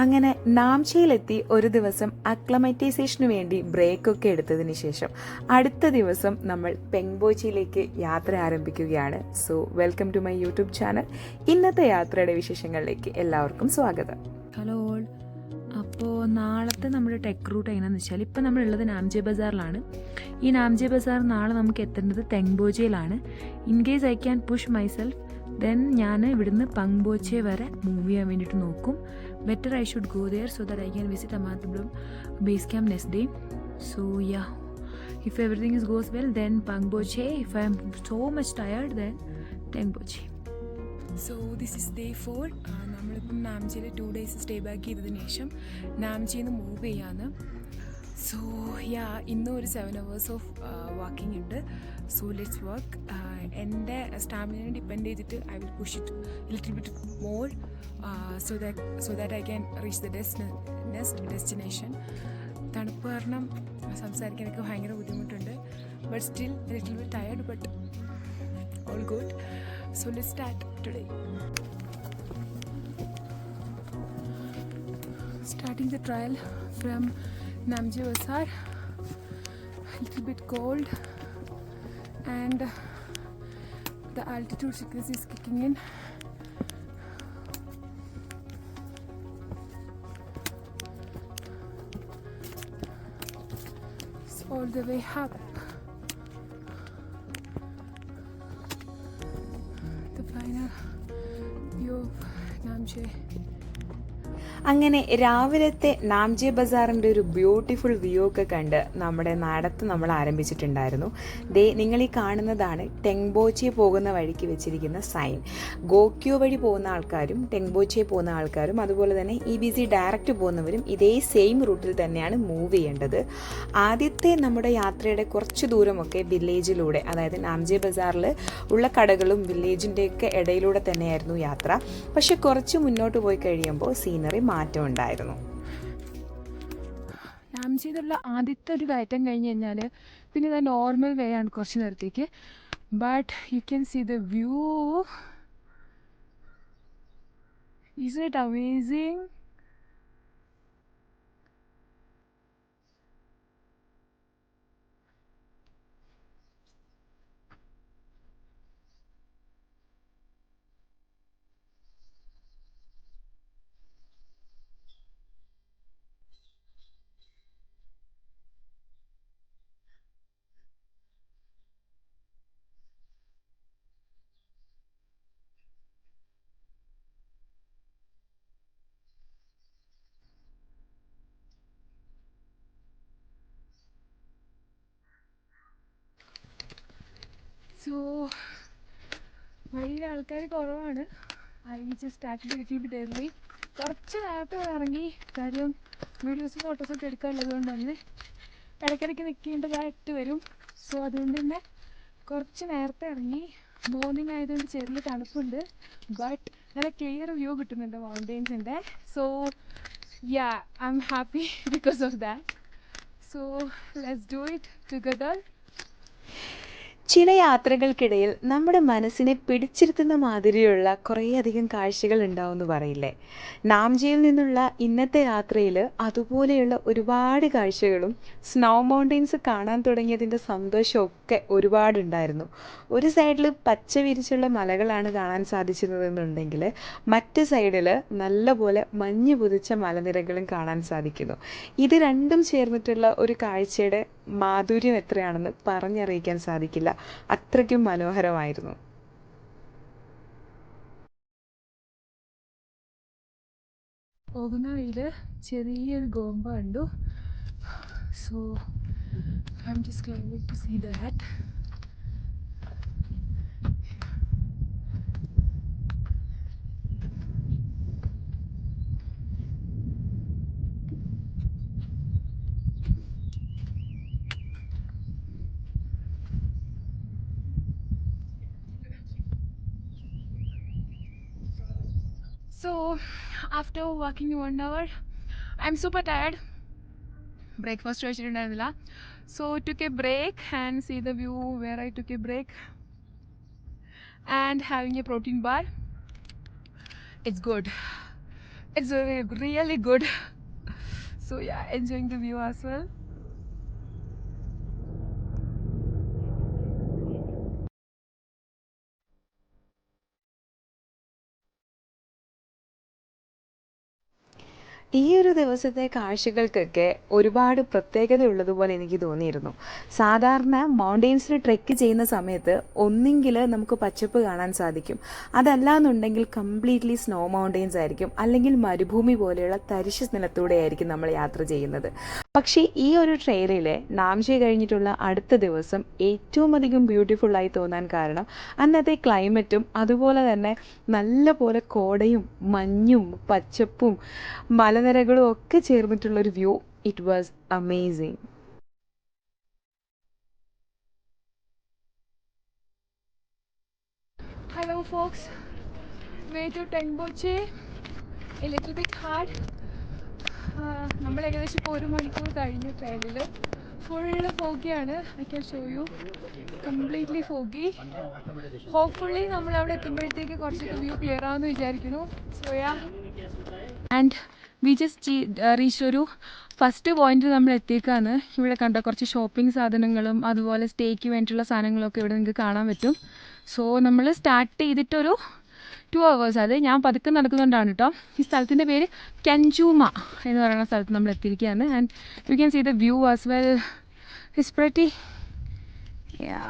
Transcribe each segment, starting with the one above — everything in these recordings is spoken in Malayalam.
അങ്ങനെ നാംചിയിലെത്തി ഒരു ദിവസം അക്ലമറ്റൈസേഷന് വേണ്ടി ബ്രേക്കൊക്കെ എടുത്തതിന് ശേഷം അടുത്ത ദിവസം നമ്മൾ പെങ്ബോച്ചിയിലേക്ക് യാത്ര ആരംഭിക്കുകയാണ്. So welcome to my YouTube channel. ഇന്നത്തെ യാത്രയുടെ വിശേഷങ്ങളിലേക്ക് എല്ലാവർക്കും സ്വാഗതം. Hello all. അപ്പോൾ നാളത്തെ നമ്മുടെ ടെക് റൂട്ട് എങ്ങനെയാണെന്ന് വെച്ചാൽ, ഇപ്പോൾ നമ്മളുള്ളത് നാംജെ ബസാറിലാണ്. ഈ നാംജെ ബസാർ നാളെ നമുക്ക് എത്തേണ്ടത് തെങ്ബോച്ചയിലാണ്. In case I can push myself, then ഞാൻ ഇവിടുന്ന് പങ്ബോച്ചെ വരെ മൂവ് ചെയ്യാൻ വേണ്ടിയിട്ട് നോക്കും. Better I should go there so that I can visit അമാത്തപുരം base camp next day. So yeah, if everything goes well, then Pangboche. If I am so much tired, then Tengboche. So this is day 4. നമ്മളിപ്പം നാംചിയിൽ 2 days സ്റ്റേ ബാക്ക് ചെയ്തതിന് ശേഷം നാംചിയിൽ നിന്ന് മൂവ് ചെയ്യാന്ന്. സോ യാ, ഇന്നും ഒരു 7 hours ഓഫ് വാക്കിംഗ് ഉണ്ട്. So let's work. എൻ്റെ സ്റ്റാമിനെ ഡിപ്പെൻഡ് ചെയ്തിട്ട് I will push it little bit more so that I can reach the destination. തണുപ്പ് കാരണം സംസാരിക്കാനൊക്കെ ഭയങ്കര ബുദ്ധിമുട്ടുണ്ട്. But still little bit tired, but all good. So let's start today. Starting the trial from Namje Basar. A little bit cold and the altitude sickness is kicking in. It's all the way up. Final view of Namche. അങ്ങനെ രാവിലത്തെ നാംജെ ബസാറിൻ്റെ ഒരു ബ്യൂട്ടിഫുൾ വ്യൂ ഒക്കെ കണ്ട് നമ്മുടെ നടത്ത് നമ്മൾ ആരംഭിച്ചിട്ടുണ്ടായിരുന്നു. നിങ്ങൾ ഈ കാണുന്നതാണ് ടെങ്ബോച്ചെ പോകുന്ന വഴിക്ക് വെച്ചിരിക്കുന്ന സൈൻ. ഗോക്യോ വഴി പോകുന്ന ആൾക്കാരും ടെങ്ബോച്ചെ പോകുന്ന ആൾക്കാരും അതുപോലെ തന്നെ EBC ഡയറക്റ്റ് പോകുന്നവരും ഇതേ സെയിം റൂട്ടിൽ തന്നെയാണ് മൂവ് ചെയ്യേണ്ടത്. ആദ്യത്തെ നമ്മുടെ യാത്രയുടെ കുറച്ച് ദൂരമൊക്കെ വില്ലേജിലൂടെ, അതായത് നാംജെ ബസാറിൽ ഉള്ള കടകളും വില്ലേജിൻ്റെയൊക്കെ ഇടയിലൂടെ തന്നെയായിരുന്നു യാത്ര. പക്ഷെ കുറച്ച് മുന്നോട്ട് പോയി കഴിയുമ്പോൾ സീനറി മാറ്റം ഉണ്ടായിരുന്നു. നാംചിയിലുള്ള ആദ്യത്തെ ഒരു കയറ്റം കഴിഞ്ഞ് കഴിഞ്ഞാൽ പിന്നെ ഇത് നോർമൽ വേ ആണ് കുറച്ച് നേരത്തേക്ക്. But you can see the view. Is it amazing? So വഴിയിൽ ആൾക്കാർ കുറവാണ്. I just started little bit early. കുറച്ച് നേരത്തെ ഇറങ്ങി, കാര്യം വീഡിയോസും ഫോട്ടോസൊക്കെ എടുക്കാനുള്ളത് കൊണ്ട് തന്നെ ഇടയ്ക്കിടയ്ക്ക് നിൽക്കേണ്ടതായിട്ട് വരും. സോ അതുകൊണ്ട് തന്നെ കുറച്ച് നേരത്തെ ഇറങ്ങി. മോർണിംഗ് ആയതുകൊണ്ട് ചെറിയ തണുപ്പുണ്ട്, ബട്ട് നല്ല ക്ലിയർ വ്യൂ കിട്ടുന്നുണ്ട് മൗണ്ടെയ്ൻസിൻ്റെ. So yeah, I am happy because of that. So let's do it together. ചില യാത്രകൾക്കിടയിൽ നമ്മുടെ മനസ്സിനെ പിടിച്ചിരുത്തുന്ന മാതിരിയുള്ള കുറേയധികം കാഴ്ചകൾ ഉണ്ടാവുമെന്ന് പറയില്ലേ? നാംചിയിൽ നിന്നുള്ള ഇന്നത്തെ യാത്രയിൽ അതുപോലെയുള്ള ഒരുപാട് കാഴ്ചകളും സ്നോ മൗണ്ടെയ്ൻസ് കാണാൻ തുടങ്ങിയതിൻ്റെ സന്തോഷമൊക്കെ ഒരുപാടുണ്ടായിരുന്നു. ഒരു സൈഡിൽ പച്ച വിരിച്ചുള്ള മലകളാണ് കാണാൻ സാധിച്ചിരുന്നതെന്നുണ്ടെങ്കിൽ മറ്റ് സൈഡിൽ നല്ലപോലെ മഞ്ഞ് പുതിച്ച മലനിരകളും കാണാൻ സാധിക്കുന്നു. ഇത് രണ്ടും ചേർന്നിട്ടുള്ള ഒരു കാഴ്ചയുടെ മാധുര്യം എത്രയാണെന്ന് പറഞ്ഞറിയിക്കാൻ സാധിക്കില്ല. അത്രയ്ക്കും മനോഹരമായിരുന്നു. പോകുന്ന വഴിയിൽ ചെറിയൊരു ഗോമ്പ കണ്ടു. So I am just climbing to see that. So after walking 1 hour, I'm super tired. Breakfast കഴിച്ചിട്ടുണ്ടായിരുന്നില്ല. So took a break and see the view where I took a break and having a protein bar. It's good. It's really good. So yeah, enjoying the view as well. ഈ ഒരു ദിവസത്തെ കാഴ്ചകൾക്കൊക്കെ ഒരുപാട് പ്രത്യേകത ഉള്ളതുപോലെ എനിക്ക് തോന്നിയിരുന്നു. സാധാരണ മൗണ്ടെയ്ൻസിൽ ട്രെക്ക് ചെയ്യുന്ന സമയത്ത് ഒന്നെങ്കിൽ നമുക്ക് പച്ചപ്പ് കാണാൻ സാധിക്കും, അതല്ലാന്നുണ്ടെങ്കിൽ കംപ്ലീറ്റ്ലി സ്നോ മൗണ്ടെയ്ൻസ് ആയിരിക്കും, അല്ലെങ്കിൽ മരുഭൂമി പോലെയുള്ള തരിശ് നിലത്തൂടെ ആയിരിക്കും നമ്മൾ യാത്ര ചെയ്യുന്നത്. പക്ഷേ ഈ ഒരു ട്രെയിലിൽ നാംചി കഴിഞ്ഞിട്ടുള്ള അടുത്ത ദിവസം ഏറ്റവും അധികം ബ്യൂട്ടിഫുള്ളായി തോന്നാൻ കാരണം അന്നത്തെ ക്ലൈമറ്റും അതുപോലെ തന്നെ നല്ല പോലെ കോടയും മഞ്ഞും പച്ചപ്പും മലനിരകളും ഒക്കെ ചേർന്നിട്ടുള്ളൊരു വ്യൂ. It was amazing. Hello folks, way to Tengboche, a little bit hard. നമ്മൾ ഏകദേശം ഇപ്പോൾ 1 മണിക്കൂർ കഴിഞ്ഞു ട്രെയിനിൽ. ഫുള്ള് ഫോഗിയാണ്. I can show you, completely foggy. Hopefully നമ്മൾ അവിടെ എത്തുമ്പോഴത്തേക്ക് കുറച്ചൊക്കെ വ്യൂ ക്ലിയർ ആവുമെന്ന് വിചാരിക്കുന്നു. So yeah, and we just reach ഒരു ഫസ്റ്റ് പോയിന്റ് നമ്മൾ എത്തിയേക്കാണ്. ഇവിടെ കണ്ട കുറച്ച് ഷോപ്പിംഗ് സാധനങ്ങളും അതുപോലെ സ്റ്റേക്ക് വേണ്ടിയിട്ടുള്ള സാധനങ്ങളൊക്കെ ഇവിടെ നിങ്ങൾക്ക് കാണാൻ പറ്റും. സോ നമ്മൾ സ്റ്റാർട്ട് ചെയ്തിട്ടൊരു 2 hours, അത് ഞാൻ പതുക്കെ നടക്കുന്നുണ്ടാണ് കേട്ടോ. ഈ സ്ഥലത്തിൻ്റെ പേര് കെഞ്ചൂമ എന്ന് പറയുന്ന സ്ഥലത്ത് നമ്മൾ എത്തിയിരിക്കുകയാണ്. And you can see the view as well. It's pretty. Yeah,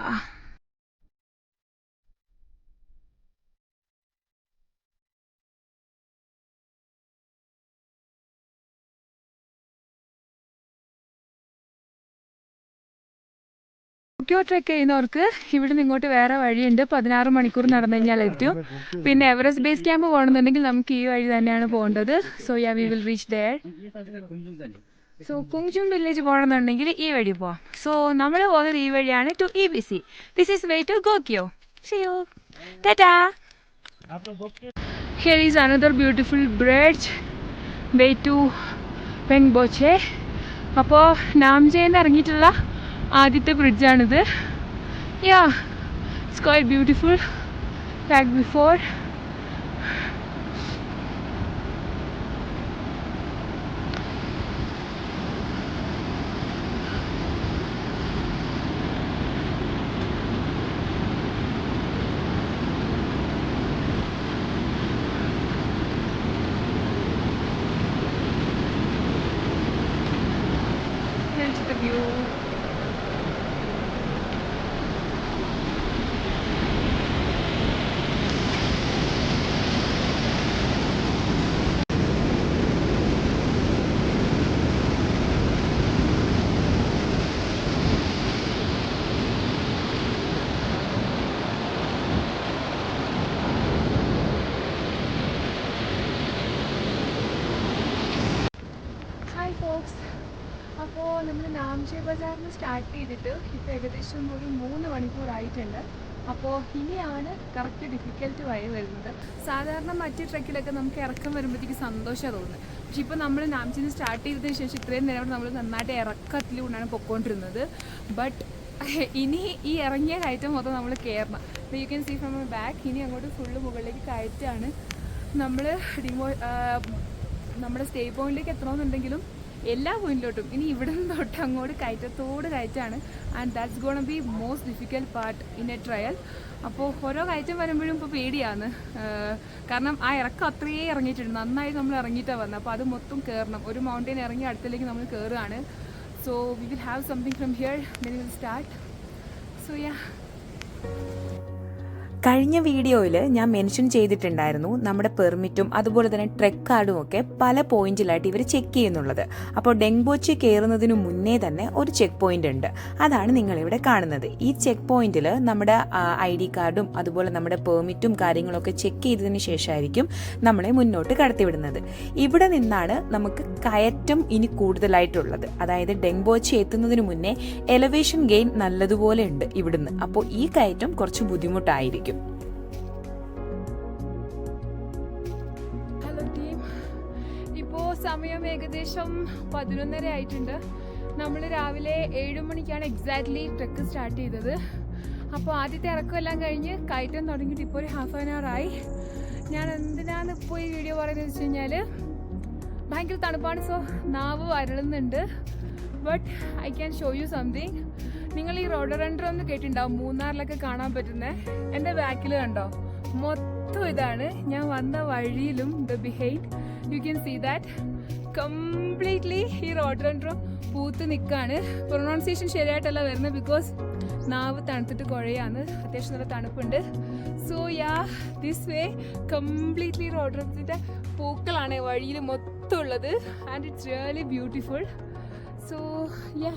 Tokyo trek ചെയ്യുന്നവർക്ക് ഇവിടെ നിന്ന് ഇങ്ങോട്ട് വേറെ വഴിയുണ്ട്. 16 മണിക്കൂർ നടന്നു കഴിഞ്ഞാൽ എത്തും. പിന്നെ എവറസ്റ്റ് ബേസ് ക്യാമ്പ് പോകണമെന്നുണ്ടെങ്കിൽ നമുക്ക് ഈ വഴി തന്നെയാണ് പോകേണ്ടത്. So yeah, we will reach there. So Khumjung village പോകണമെന്നുണ്ടെങ്കിൽ ഈ വഴി പോവാം. സോ നമ്മൾ പോകുന്നത് ഈ വഴിയാണ് to EBC. This is way to Gokyo. See you. Tata. Here is another beautiful bridge, way to Pangboche. അപ്പോൾ നാംചിയിൽ നിന്ന് ഇറങ്ങിയിട്ടുള്ള ആദ്യത്തെ ബ്രിഡ്ജാണിത്. Yeah, it's quite beautiful like before. Here's the view. Hi folks, അപ്പോൾ നമ്മൾ നാംചി ബസാറിന് സ്റ്റാർട്ട് ചെയ്തിട്ട് ഇപ്പോൾ ഏകദേശം ഒരു 3 മണിക്കൂറായിട്ടുണ്ട്. അപ്പോൾ ഇനിയാണ് കറക്റ്റ് ഡിഫിക്കൽട്ട് വഴി വരുന്നത്. സാധാരണ മറ്റ് ട്രെക്കിലൊക്കെ നമുക്ക് ഇറക്കം വരുമ്പോഴത്തേക്ക് സന്തോഷമാണ് തോന്നുന്നത്. പക്ഷെ ഇപ്പോൾ നമ്മൾ നാംചിന്ന് സ്റ്റാർട്ട് ചെയ്തതിന് ശേഷം ഇത്രയും നേരം നമ്മൾ നന്നായിട്ട് ഇറക്കത്തിലൂടെയാണ് പൊയ്ക്കൊണ്ടിരുന്നത്. ബട്ട് ഇനി ഈ ഇറങ്ങിയ കയറ്റം മൊത്തം നമ്മൾ കയറണം. You can see from my back. ഇനി അങ്ങോട്ട് ഫുള്ള് മുകളിലേക്ക് കയറ്റാണ്. നമ്മൾ നമ്മുടെ സ്റ്റേ പോയിന്റിലേക്ക് എത്തണമെന്നുണ്ടെങ്കിലും എല്ലാ പോയിന്റിലോട്ടും ഇനി ഇവിടെ നിന്ന് തൊട്ട് അങ്ങോട്ട് കയറ്റത്തോട് കയറ്റാണ്. And that's gonna be most difficult part in a trail. അപ്പോൾ ഓരോ കയറ്റം വരുമ്പോഴും ഇപ്പോൾ പേടിയാണ്. കാരണം ആ ഇറക്കം അത്രയേ ഇറങ്ങിയിട്ടുണ്ട്. നന്നായി നമ്മൾ ഇറങ്ങിയിട്ടാണ് വന്നത്. അപ്പോൾ അത് മൊത്തം കയറണം. ഒരു മൗണ്ടെയിൻ ഇറങ്ങി അടുത്തേക്ക് നമ്മൾ കയറുകയാണ്. So we will have something from here when will start. So yeah, കഴിഞ്ഞ വീഡിയോയിൽ ഞാൻ മെൻഷൻ ചെയ്തിട്ടുണ്ടായിരുന്നു നമ്മുടെ പെർമിറ്റും അതുപോലെ തന്നെ ട്രെക്ക് കാർഡും ഒക്കെ പല പോയിന്റിലായിട്ട് ഇവർ ചെക്ക് ചെയ്യുന്നുള്ളത്. അപ്പോൾ ഡെങ്ബോച്ചി കയറുന്നതിന് മുന്നേ തന്നെ ഒരു ചെക്ക് പോയിന്റ് ഉണ്ട്. അതാണ് നിങ്ങളിവിടെ കാണുന്നത്. ഈ ചെക്ക് പോയിന്റിൽ നമ്മുടെ ID കാർഡും അതുപോലെ നമ്മുടെ പെർമിറ്റും കാര്യങ്ങളൊക്കെ ചെക്ക് ചെയ്തതിന് ശേഷമായിരിക്കും നമ്മളെ മുന്നോട്ട് കടത്തിവിടുന്നത്. ഇവിടെ നിന്നാണ് നമുക്ക് കയറ്റം ഇനി കൂടുതലായിട്ടുള്ളത്. അതായത് ഡെങ്ബോച്ചി എത്തുന്നതിന് മുന്നേ എലവേഷൻ ഗെയിൻ നല്ലതുപോലെ ഉണ്ട് ഇവിടുന്ന്. അപ്പോൾ ഈ കയറ്റം കുറച്ച് ബുദ്ധിമുട്ടായിരിക്കും. ഇപ്പോൾ സമയം ഏകദേശം 11:30 ആയിട്ടുണ്ട്. നമ്മൾ രാവിലെ 7 മണിക്കാണ് എക്സാക്ട്ലി ട്രെക്ക് സ്റ്റാർട്ട് ചെയ്തത്. അപ്പോൾ ആദ്യത്തെ ഇറക്കമെല്ലാം കഴിഞ്ഞ് കയറ്റം തുടങ്ങിയിട്ട് ഇപ്പോൾ ഒരു 1/2 hour ആയി. ഞാൻ എന്തിനാണ് ഇപ്പോൾ ഈ വീഡിയോ പറയുന്നത് വെച്ച് കഴിഞ്ഞാൽ ഭയങ്കര തണുപ്പാണ്. സോ നാവ് വരളുന്നുണ്ട്. But I can show you something. നിങ്ങൾ ഈ റോഡോഡെൻഡ്രോൺ ഒന്ന് കേട്ടിട്ടുണ്ടാവും, മൂന്നാറിലൊക്കെ കാണാൻ പറ്റുന്നത്. എൻ്റെ ബാക്കിൽ കണ്ടോ, മൊത്തം ഇതാണ്. ഞാൻ വന്ന വഴിയിലും the behind you can see that completely ഈ റോഡോഡെൻഡ്രോൺ പൂത്ത് നിൽക്കുകയാണ്. പ്രൊനൗൺസിയേഷൻ ശരിയായിട്ടല്ല വരുന്നത്, ബിക്കോസ് നാവ് തണുത്തിട്ട് കുഴയാണ്. അത്യാവശ്യം നല്ല തണുപ്പുണ്ട്. So yeah, this way completely റോഡോഡെൻഡ്രോണിൻ്റെ പൂക്കളാണ് വഴിയിൽ മൊത്തം ഉള്ളത്. And it's really beautiful. So yeah,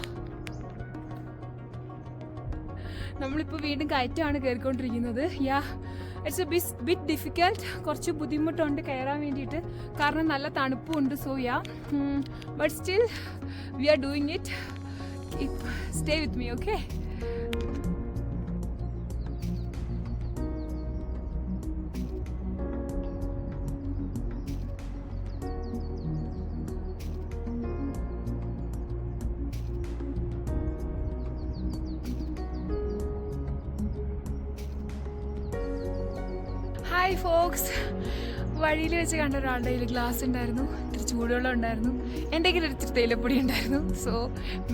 നമ്മളിപ്പോൾ വീണ്ടും കയറ്റമാണ് കയറിക്കൊണ്ടിരിക്കുന്നത്. Yeah, it's a bit difficult. കുറച്ച് ബുദ്ധിമുട്ടുണ്ട് കയറാൻ വേണ്ടിയിട്ട്, കാരണം നല്ല തണുപ്പുണ്ട്. So yeah, but still we are doing it. Stay with me, okay? Hi folks, വഴിയിൽ വെച്ച് കണ്ട ഒരാളുടെ കയ്യിൽ ഗ്ലാസ് ഉണ്ടായിരുന്നു, ഇത്തിരി ചൂടുവെള്ളം ഉണ്ടായിരുന്നു, എൻ്റെ കയ്യിൽ ഇത്തിരി തേയിലപ്പൊടി ഉണ്ടായിരുന്നു. സോ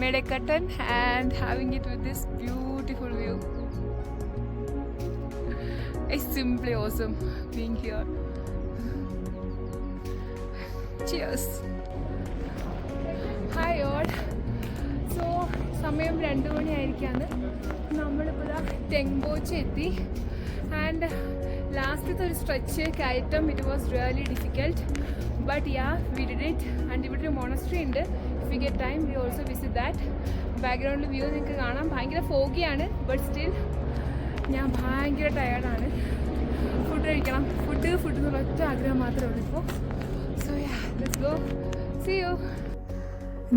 മേഡ് എ കട്ടൻ and having it with this beautiful view. It's simply awesome being here. Cheers. Hi all. So സമയം 2 മണിയായിരിക്കാണ്. നമ്മളിപ്പോൾ ടെങ്ബോച്ചി എത്തി. ആൻഡ് ലാസ്റ്റത്തെ ഒരു സ്ട്രെച്ച് കയറ്റം, it was really difficult, but yeah, we did it. And ഇവിടെ ഒരു മോണസ്ട്രി ഉണ്ട്. If you get time we also visit that. ബാക്ക്ഗ്രൗണ്ടിൽ വ്യൂ നിങ്ങൾക്ക് കാണാം. ഭയങ്കര ഫോഗിയാണ്, ബട്ട് സ്റ്റിൽ ഞാൻ ഭയങ്കര ടയേർഡാണ്. ഫുഡ് കഴിക്കണം. ഫുഡ് എന്നുള്ള ഒറ്റ ആഗ്രഹം മാത്രമേ ഉള്ളൂ ഇപ്പോൾ. So yeah, let's go. See you.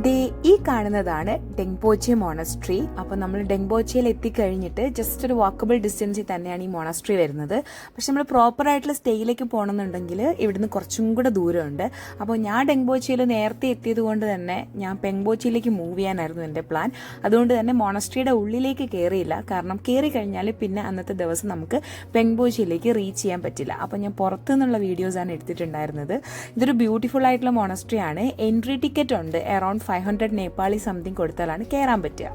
ദേ ഈ കാണുന്നതാണ് ഡെങ്ബോച്ചി മോണസ്ട്രി. അപ്പോൾ നമ്മൾ ഡെങ്ബോച്ചിയിൽ എത്തിക്കഴിഞ്ഞിട്ട് ജസ്റ്റ് ഒരു വാക്കബിൾ ഡിസ്റ്റൻസിൽ തന്നെയാണ് ഈ മോണസ്ട്രി വരുന്നത്. പക്ഷെ നമ്മൾ പ്രോപ്പറായിട്ടുള്ള സ്റ്റേയിലേക്ക് പോകണമെന്നുണ്ടെങ്കിൽ ഇവിടുന്ന് കുറച്ചും കൂടെ ദൂരമുണ്ട്. അപ്പോൾ ഞാൻ ഡെങ്ബോച്ചിയിൽ നേരത്തെ എത്തിയത് കൊണ്ട് തന്നെ ഞാൻ പെങ്ബോച്ചിയിലേക്ക് മൂവ് ചെയ്യാനായിരുന്നു എൻ്റെ പ്ലാൻ. അതുകൊണ്ട് തന്നെ മോണസ്ട്രിയുടെ ഉള്ളിലേക്ക് കയറിയില്ല, കാരണം കയറി കഴിഞ്ഞാൽ പിന്നെ അന്നത്തെ ദിവസം നമുക്ക് പെങ്ബോച്ചിയിലേക്ക് റീച്ച് ചെയ്യാൻ പറ്റില്ല. അപ്പോൾ ഞാൻ പുറത്തു നിന്നുള്ള വീഡിയോസാണ് എടുത്തിട്ടുണ്ടായിരുന്നത്. ഇതൊരു ബ്യൂട്ടിഫുൾ ആയിട്ടുള്ള മോണസ്ട്രി ആണ്. എൻട്രി ടിക്കറ്റ് ഉണ്ട്, അറൌണ്ട് 500 നേപ്പാളി സംതിങ് കൊടുത്താലാണ് കയറാൻ പറ്റുക.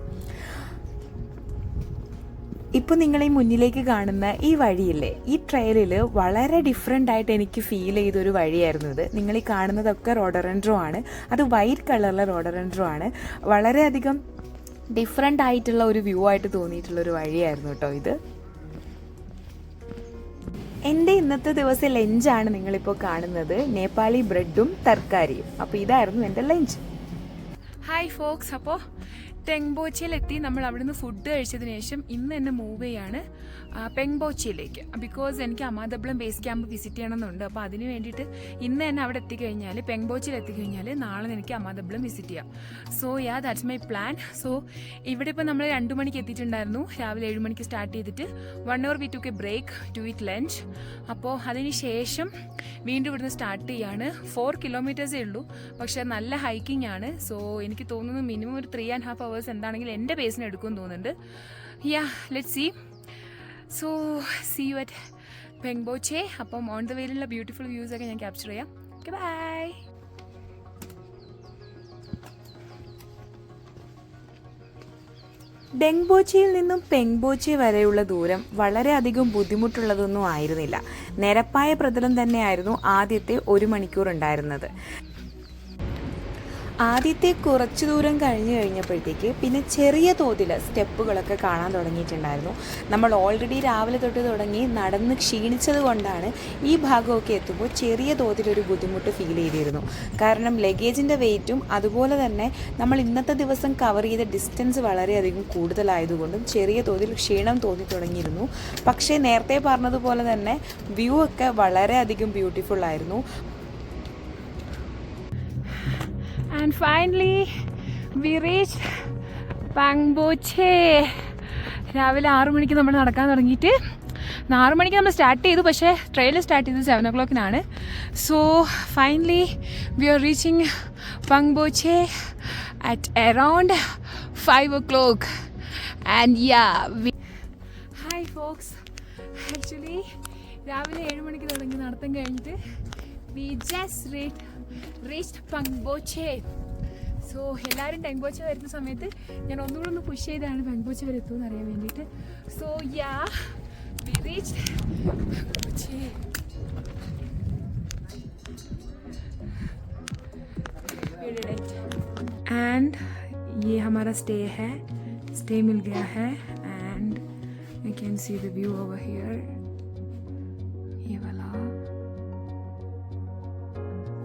ഇപ്പോൾ നിങ്ങൾ ഈ മുന്നിലേക്ക് കാണുന്ന ഈ വഴിയില്ലേ, ഈ ട്രെയിലിൽ വളരെ ഡിഫറെൻ്റ് ആയിട്ട് എനിക്ക് ഫീൽ ചെയ്തൊരു വഴിയായിരുന്നു ഇത്. നിങ്ങൾ ഈ കാണുന്നതൊക്കെ റോഡോഡെൻഡ്രോൺ ആണ്. അത് വൈറ്റ് കളറിലെ റോഡോഡെൻഡ്രോൺ ആണ്. വളരെയധികം ഡിഫറെൻ്റ് ആയിട്ടുള്ള ഒരു വ്യൂ ആയിട്ട് തോന്നിയിട്ടുള്ളൊരു വഴിയായിരുന്നു കേട്ടോ ഇത്. എൻ്റെ ഇന്നത്തെ ദിവസം ലഞ്ചാണ് നിങ്ങളിപ്പോൾ കാണുന്നത്. നേപ്പാളി ബ്രെഡും തർക്കാരിയും. അപ്പോൾ ഇതായിരുന്നു എൻ്റെ ലഞ്ച്. ഹായ് ഫോക്സ്, അപ്പോൾ ടെങ്ബോച്ചിയിലെത്തി. നമ്മൾ അവിടുന്ന് ഫുഡ് കഴിച്ചതിന് ശേഷം ഇന്ന് എന്നെ മൂവ് ചെയ്യാണ് പെങ്ബോച്ചിയിലേക്ക്. ബിക്കോസ് എനിക്ക് അമാദബ്ലം ബേസ് ക്യാമ്പ് വിസിറ്റ് ചെയ്യണമെന്നുണ്ട്. അപ്പോൾ അതിന് വേണ്ടിയിട്ട് ഇന്ന് തന്നെ അവിടെ എത്തിക്കഴിഞ്ഞാൽ, പെങ്ബോച്ചിയിൽ എത്തിക്കഴിഞ്ഞാൽ നാളെ എനിക്ക് അമാദബ്ലം വിസിറ്റ് ചെയ്യാം. So yeah, that's my plan. So ഇവിടെ ഇപ്പോൾ നമ്മൾ 2 മണിക്ക് എത്തിയിട്ടുണ്ടായിരുന്നു. രാവിലെ 7 മണിക്ക് സ്റ്റാർട്ട് ചെയ്തിട്ട് 1 hour we took a break to eat lunch. അപ്പോൾ അതിന് ശേഷം വീണ്ടും ഇവിടുന്ന് സ്റ്റാർട്ട് ചെയ്യാണ്. 4 കിലോമീറ്റേഴ്സേ ഉള്ളൂ, പക്ഷേ നല്ല ഹൈക്കിംഗ് ആണ്. സോ എനിക്ക് തോന്നുന്നു മിനിമം ഒരു 3.5 hours എന്താണെങ്കിലും എൻ്റെ പേസിന് എടുക്കുമെന്ന് തോന്നുന്നുണ്ട്. Yeah, let's see. So see you at Pangboche. അപ്പം ഓൺ ദ വേയിലുള്ള ബ്യൂട്ടിഫുൾ വ്യൂസൊക്കെ ഞാൻ ക്യാപ്ചർ ചെയ്യാം. Okay, by. ഡെങ്ബോച്ചിയിൽ നിന്നും പെങ്ബോച്ചി വരെയുള്ള ദൂരം വളരെയധികം ബുദ്ധിമുട്ടുള്ളതൊന്നും ആയിരുന്നില്ല. നിരപ്പായ പ്രതലം തന്നെയായിരുന്നു ആദ്യത്തെ 1 മണിക്കൂർ ഉണ്ടായിരുന്നത്. ആദ്യത്തെ കുറച്ച് ദൂരം കഴിഞ്ഞപ്പോഴത്തേക്ക് പിന്നെ ചെറിയ തോതിൽ സ്റ്റെപ്പുകളൊക്കെ കാണാൻ തുടങ്ങിയിട്ടുണ്ടായിരുന്നു. നമ്മൾ ഓൾറെഡി രാവിലെ തൊട്ട് തുടങ്ങി നടന്ന് ക്ഷീണിച്ചത് കൊണ്ടാണ് ഈ ഭാഗമൊക്കെ എത്തുമ്പോൾ ചെറിയ തോതിലൊരു ബുദ്ധിമുട്ട് ഫീൽ ചെയ്തിരുന്നു. കാരണം ലഗേജിൻ്റെ വെയിറ്റും അതുപോലെ തന്നെ നമ്മൾ ഇന്നത്തെ ദിവസം കവർ ചെയ്ത ഡിസ്റ്റൻസ് വളരെയധികം കൂടുതലായതുകൊണ്ടും ചെറിയ തോതിൽ ക്ഷീണം തോന്നി തുടങ്ങിയിരുന്നു. പക്ഷേ നേരത്തെ പറഞ്ഞതുപോലെ തന്നെ വ്യൂ ഒക്കെ വളരെയധികം ബ്യൂട്ടിഫുൾ ആയിരുന്നു. And finally we reached പെങ്ബോച്ചെ. രാവിലെ 6 മണിക്ക് നമ്മൾ നടക്കാൻ തുടങ്ങിയിട്ട് 6 മണിക്ക് നമ്മൾ സ്റ്റാർട്ട് ചെയ്തു, പക്ഷേ ട്രെയിൽ സ്റ്റാർട്ട് ചെയ്തത് 7 o'clock. So finally we are reaching Pangboche at around 5 o'clock. And yeah, hi folks. Actually രാവിലെ 7 മണിക്ക് തുടങ്ങി നടത്തം കഴിഞ്ഞിട്ട് we just reached Pangboche. So എല്ലാവരും ടെങ്ബോച്ചെ വരുന്ന സമയത്ത് ഞാൻ ഒന്നുകൂടെ ഒന്ന് പുഷ് ചെയ്താണ് പങ്ബോച്ചെ വരെ എത്തുമെന്ന് അറിയാൻ വേണ്ടിയിട്ട്. So yeah we reached Pangboche. And ये हमारा स्टे है, स्टे मिल गया है and you can see the view over here. ये वाला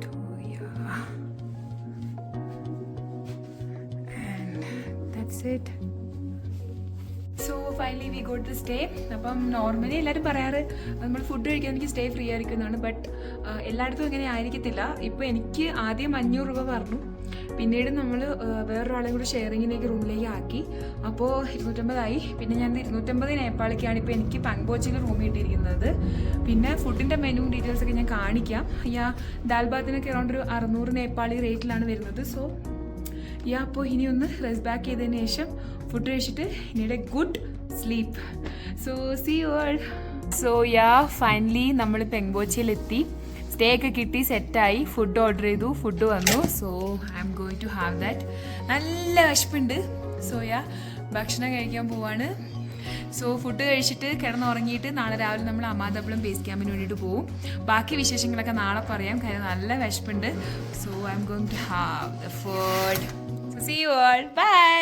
तो yeah and that's it. So finally we got the stay. അപ്പം നോർമലി എല്ലാവരും പറയാറ് നമ്മൾ ഫുഡ് കഴിക്കാൻ എനിക്ക് സ്റ്റേ ഫ്രീ ആയിരിക്കുന്നതാണ്. ബട്ട് എല്ലായിടത്തും ഇങ്ങനെ ആയിരിക്കത്തില്ല. ഇപ്പോൾ എനിക്ക് ആദ്യം 500 രൂപ പറഞ്ഞു, പിന്നീട് നമ്മൾ വേറൊരാളെയും കൂടി ഷെയറിങ്ങിലേക്ക് റൂമിലേക്ക് ആക്കി. അപ്പോൾ 250 ആയി. പിന്നെ ഞാൻ 250 നേപ്പാളിക്കാണ് ഇപ്പോൾ എനിക്ക് പങ്ബോച്ചിൽ റൂം കിട്ടിയിരിക്കുന്നത്. പിന്നെ ഫുഡിൻ്റെ മെനു ഡീറ്റെയിൽസ് ഒക്കെ ഞാൻ കാണിക്കാം. ദാൽ ബാത്തിനൊക്കെ അറൗണ്ട് ഒരു 600 നേപ്പാളി റേറ്റിലാണ് വരുന്നത്. സോ അപ്പോൾ ഇനി ഒന്ന് റെസ്റ്റ് ബാക്ക് ചെയ്തതിന് ശേഷം ഫുഡ് കഴിച്ചിട്ട് ഇനിയുടെ good sleep. So see you all. So finally നമ്മൾ പെങ്ബോച്ചിയിലെത്തി. സ്റ്റേ ഒക്കെ കിട്ടി, സെറ്റായി. ഫുഡ് ഓർഡർ ചെയ്തു, ഫുഡ് വന്നു. So I am going to have that. നല്ല വിശപ്പുണ്ട്. സോ ഭക്ഷണം കഴിക്കാൻ പോവാണ്. സോ ഫുഡ് കഴിച്ചിട്ട് കിടന്നുറങ്ങിയിട്ട് നാളെ രാവിലെ നമ്മൾ അമാദബിളും ബേസ് ക്യാമ്പിന് വേണ്ടിയിട്ട് പോവും. ബാക്കി വിശേഷങ്ങളൊക്കെ നാളെ പറയാം, കാര്യം നല്ല വിശപ്പുണ്ട്. So I am going to have the food. So see you all. By.